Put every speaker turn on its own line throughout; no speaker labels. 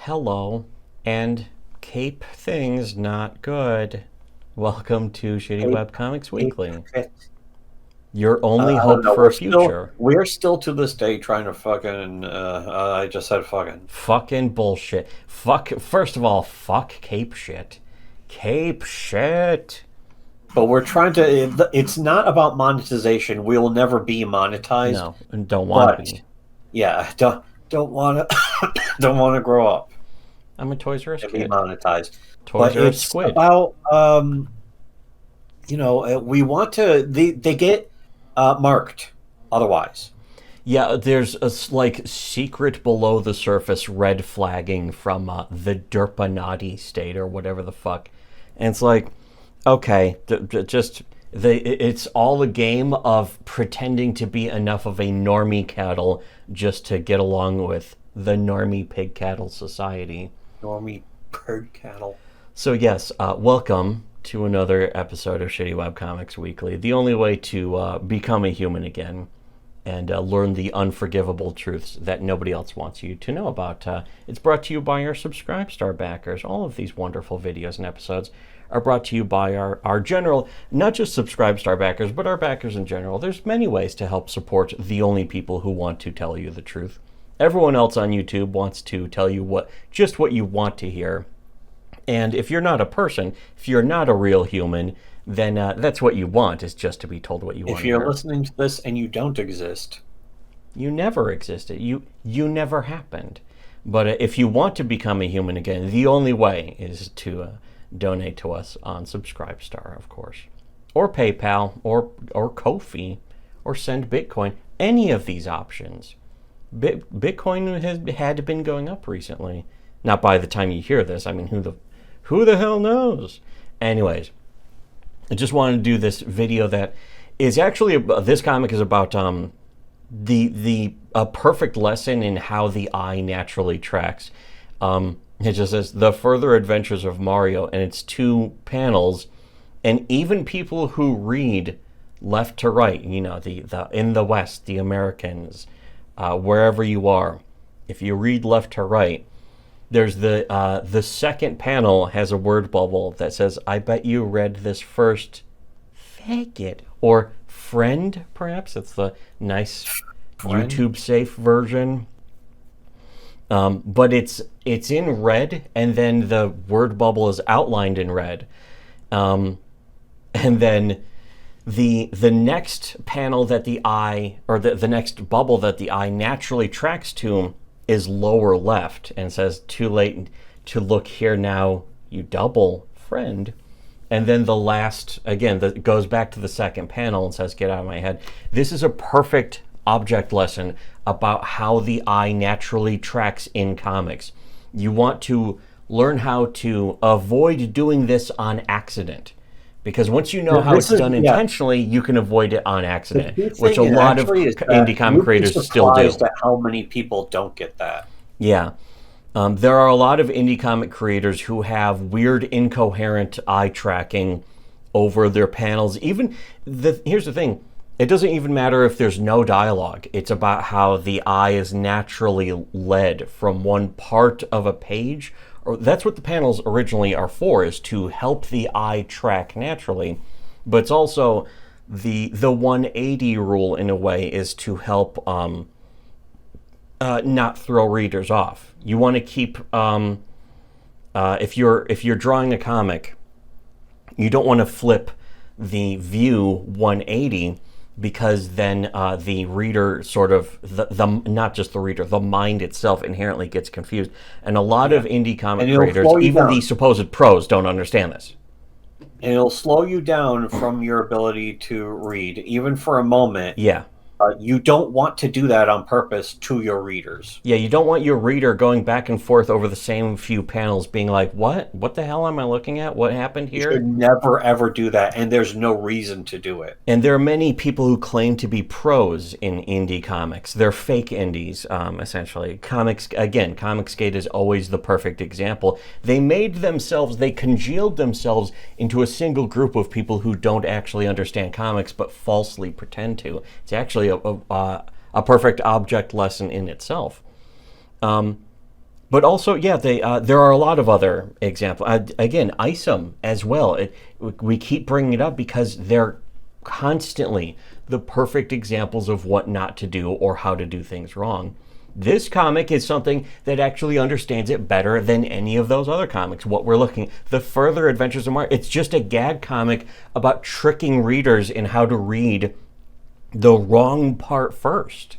Hello, and cape things not good. Welcome to
Ape,
Shittywebcomics
ape
Weekly.
shit.
Your only
I don't
hope
know.
for a future.
We're still to this day trying to fucking. I just said fucking.
Fucking bullshit. First of all, fuck cape shit. Cape shit.
But we're trying to. It's not about monetization. We will never be monetized.
No, and don't want to
But
be.
yeah, don't want to don't want to grow up
I'm a Toys R Us
and be
kid.
monetized.
Toys
But
R Us
it's
squid.
about we want to. They get marked otherwise.
Yeah, there's a like secret below the surface red flagging from the Derpanati state or whatever the fuck, and it's like, okay, just it's all a game of pretending to be enough of a normie cattle just to get along with the normie pig cattle society.
Normie bird cattle.
So yes, welcome to another episode of Shitty Webcomics Weekly. The only way to become a human again and learn the unforgivable truths that nobody else wants you to know about. It's brought to you by our Subscribe backers. All of these wonderful videos and episodes are brought to you by our general, not just Subscribe backers, but our backers in general. There's many ways to help support the only people who want to tell you the truth. Everyone else on YouTube wants to tell you just what you want to hear. And if you're not a person, if you're not a real human, then that's what you want, is just to be told what you want
If
to
you're
hear.
listening to this and you don't exist,
You never existed. You never happened. But if you want to become a human again, the only way is to donate to us on Subscribestar, of course, or PayPal, or Ko-fi, or send Bitcoin. Any of these options. Bitcoin had been going up recently. Not by the time you hear this. I mean, who the hell knows? Anyways, I just wanted to do this video that is actually this comic is about the a perfect lesson in how the eye naturally tracks. It just says the further adventures of Mario, and it's two panels, and even people who read left to right, the in the West, the Americans, wherever you are, if you read left to right, there's the second panel has a word bubble that says, "I bet you read this first, faggot," or friend, perhaps. It's the nice
friend.
YouTube safe version. But it's in red, and then the word bubble is outlined in red. And then the next panel that the eye, or the next bubble that the eye naturally tracks to, is lower left and says, "Too late to look here now, you double friend." And then the last, again, that goes back to the second panel and says, "Get out of my head." This is a perfect object lesson about how the eye naturally tracks in comics. You want to learn how to avoid doing this on accident. Because once you know how
This
it's
is
done
yeah.
intentionally, you can avoid it on
The
accident,
key
which a
thing
lot of
actually is that
indie comic
you'd be
creators still do.
surprised at how many people don't get that.
Yeah. There are a lot of indie comic creators who have weird, incoherent eye tracking over their panels. Here's the thing. It doesn't even matter if there's no dialogue. It's about how the eye is naturally led from one part of a page. Or that's what the panels originally are for, is to help the eye track naturally. But it's also the 180 rule, in a way, is to help not throw readers off. You want to keep if you're drawing a comic, you don't want to flip the view 180, because then the reader sort of the not just the reader, the mind itself inherently gets confused. And a lot of indie
And
comic
it'll
creators,
slow you
even the
down.
supposed pros, don't understand this.
And it'll slow you down from your ability to read, even for a moment.
Yeah.
You don't want to do that on purpose to your readers.
Yeah, you don't want your reader going back and forth over the same few panels being like, what the hell am I looking at? What happened
You
here?
should never ever do that, and there's no reason to do it.
And there are many people who claim to be pros in indie comics. They're fake indies, essentially. Comicsgate is always the perfect example. They congealed themselves into a single group of people who don't actually understand comics, but falsely pretend to. It's actually a perfect object lesson in itself. But also, yeah, there are a lot of other examples. Again, ISOM as well. We keep bringing it up because they're constantly the perfect examples of what not to do or how to do things wrong. This comic is something that actually understands it better than any of those other comics. What we're looking, the Further Adventures of Mark, it's just a gag comic about tricking readers in how to read the wrong part first.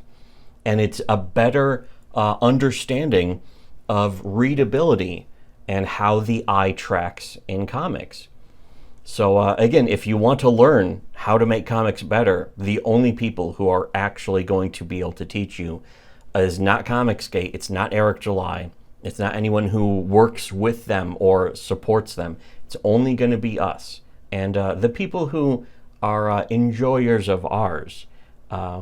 And it's a better understanding of readability and how the eye tracks in comics. So again, if you want to learn how to make comics better, the only people who are actually going to be able to teach you is not Comicsgate, it's not Eric July, it's not anyone who works with them or supports them. It's only going to be us. And the people who are enjoyers of ours.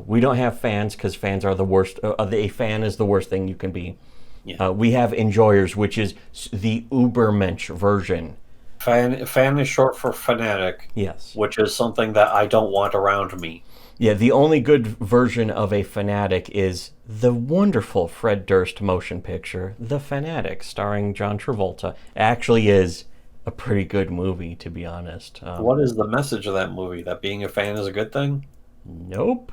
We don't have fans because fans are the worst. A fan is the worst thing you can be. Yeah. We have enjoyers, which is the Ubermensch version.
Fan is short for fanatic.
Yes.
Which is something that I don't want around me.
Yeah, the only good version of a fanatic is the wonderful Fred Durst motion picture, The Fanatic, starring John Travolta. It actually is a pretty good movie, to be honest.
What is the message of that movie? That being a fan is a good thing?
Nope.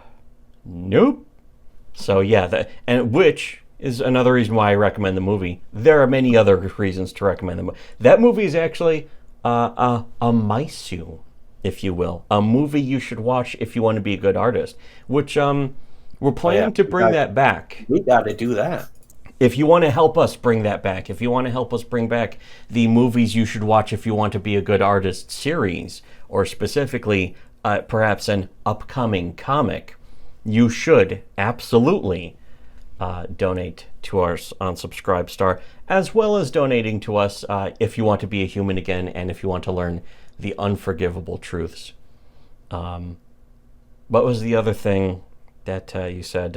So yeah, and which is another reason why I recommend the movie. There are many other reasons to recommend the movie. That movie is actually a maisu, if you will, a movie you should watch if you want to be a good artist. Which we're planning to bring that back.
We got to do that.
If you want to help us bring that back, if you want to help us bring back the movies you should watch if you want to be a good artist series, or specifically perhaps an upcoming comic, you should absolutely donate to us on Subscribestar, as well as donating to us if you want to be a human again and if you want to learn the unforgivable truths. What was the other thing that you said?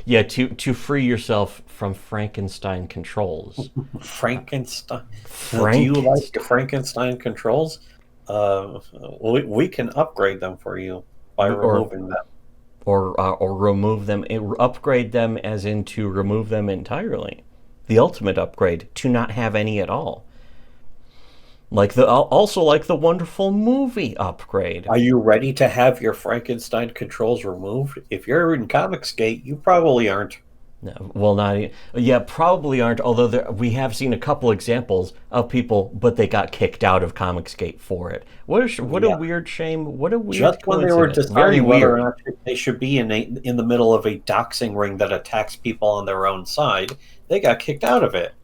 Yeah, to free yourself from Frankenstein controls.
Frankenstein? Do you like the Frankenstein controls? We can upgrade them for you by removing them.
Or remove them, upgrade them as in to remove them entirely. The ultimate upgrade, to not have any at all. Also like the wonderful movie upgrade.
Are you ready to have your Frankenstein controls removed? If you're in Comicsgate, you probably aren't.
No, well, not yeah, probably aren't. Although we have seen a couple examples of people, but they got kicked out of Comicsgate for it. What a weird shame! What a weird
just when they were deciding
Very
whether
weird.
or not they should be in the middle of a doxing ring that attacks people on their own side, they got kicked out of it.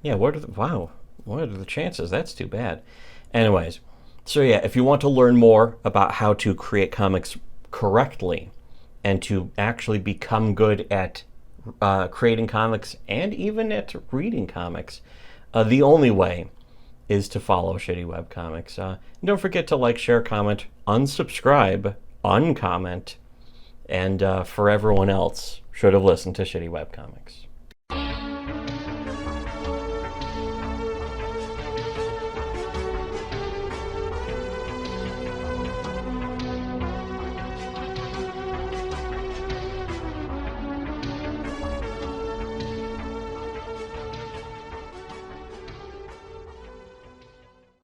Yeah, what are the chances? That's too bad. Anyways, so yeah, if you want to learn more about how to create comics correctly and to actually become good at creating comics and even at reading comics, the only way is to follow Shitty Webcomics. Don't forget to like, share, comment, unsubscribe, uncomment, and for everyone else, should have listened to Shitty Webcomics.